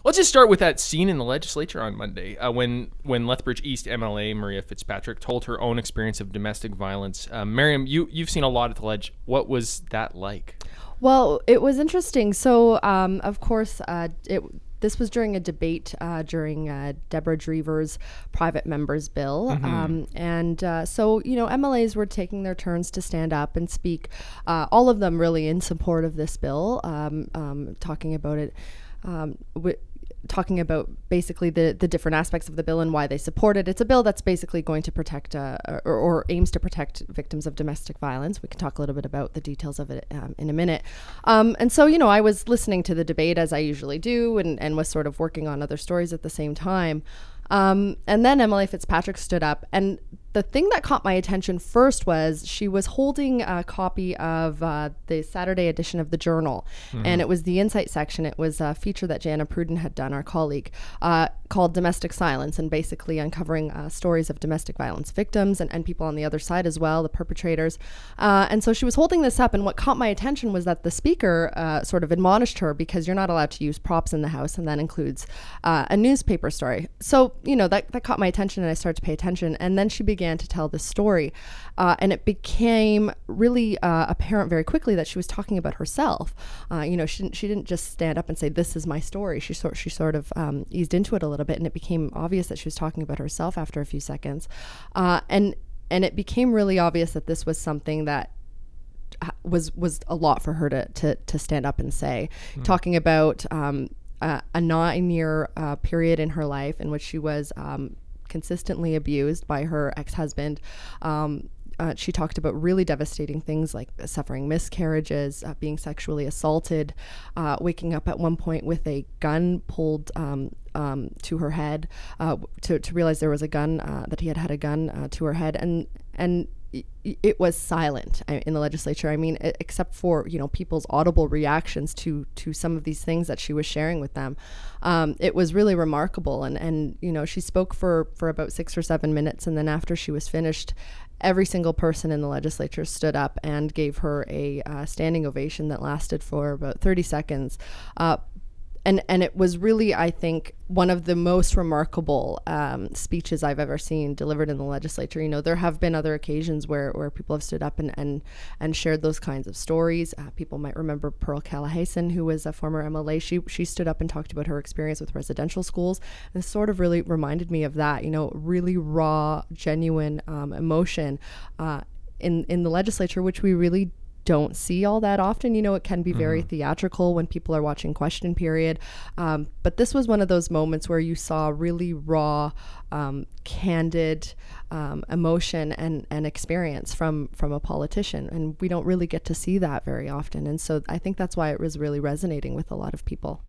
Let's just start with that scene in the legislature on Monday when Lethbridge East MLA Maria Fitzpatrick told her own experience of domestic violence. Mariam, you've seen a lot at the Ledge. What was that like? Well, it was interesting. So, of course, this was during a debate during Deborah Drever's private members bill. So, MLAs were taking their turns to stand up and speak, all of them really in support of this bill, talking about it. Talking about basically the different aspects of the bill and why they support it. It's a bill that's basically going to protect or aims to protect victims of domestic violence. We can talk a little bit about the details of it in a minute. And so, I was listening to the debate as I usually do and was sort of working on other stories at the same time. And then Emily Fitzpatrick stood up, and the thing that caught my attention first was she was holding a copy of the Saturday edition of the Journal, and it was the Insight section. It was a feature that Jana Pruden had done, our colleague, called Domestic Silence, and basically uncovering stories of domestic violence victims and people on the other side as well, the perpetrators. And so she was holding this up, and what caught my attention was that the speaker sort of admonished her, because you're not allowed to use props in the House, and that includes a newspaper story. So, that caught my attention, and I started to pay attention, and then she began to tell this story, and it became really apparent very quickly that she was talking about herself. She didn't just stand up and say, "This is my story." She sort of eased into it a little bit, and it became obvious that she was talking about herself after a few seconds, and it became really obvious that this was something that was a lot for her to stand up and say, talking about a 9-year period in her life in which she was consistently abused by her ex-husband. She talked about really devastating things like suffering miscarriages, being sexually assaulted, waking up at one point with a gun pulled to her head, to realize there was a gun, that he had a gun to her head, and it was silent in the legislature. I mean, except for, people's audible reactions to some of these things that she was sharing with them. It was really remarkable. And she spoke for about 6 or 7 minutes. And then after she was finished, every single person in the legislature stood up and gave her a standing ovation that lasted for about 30 seconds. And it was really, I think, one of the most remarkable speeches I've ever seen delivered in the legislature. There have been other occasions where people have stood up and shared those kinds of stories. People might remember Pearl Callahayson, who was a former MLA. She stood up and talked about her experience with residential schools. And this sort of really reminded me of that, really raw, genuine emotion in the legislature, which we really don't see all that often. It can be very theatrical when people are watching Question Period. But this was one of those moments where you saw really raw, candid emotion and experience from a politician. And we don't really get to see that very often. And so I think that's why it was really resonating with a lot of people.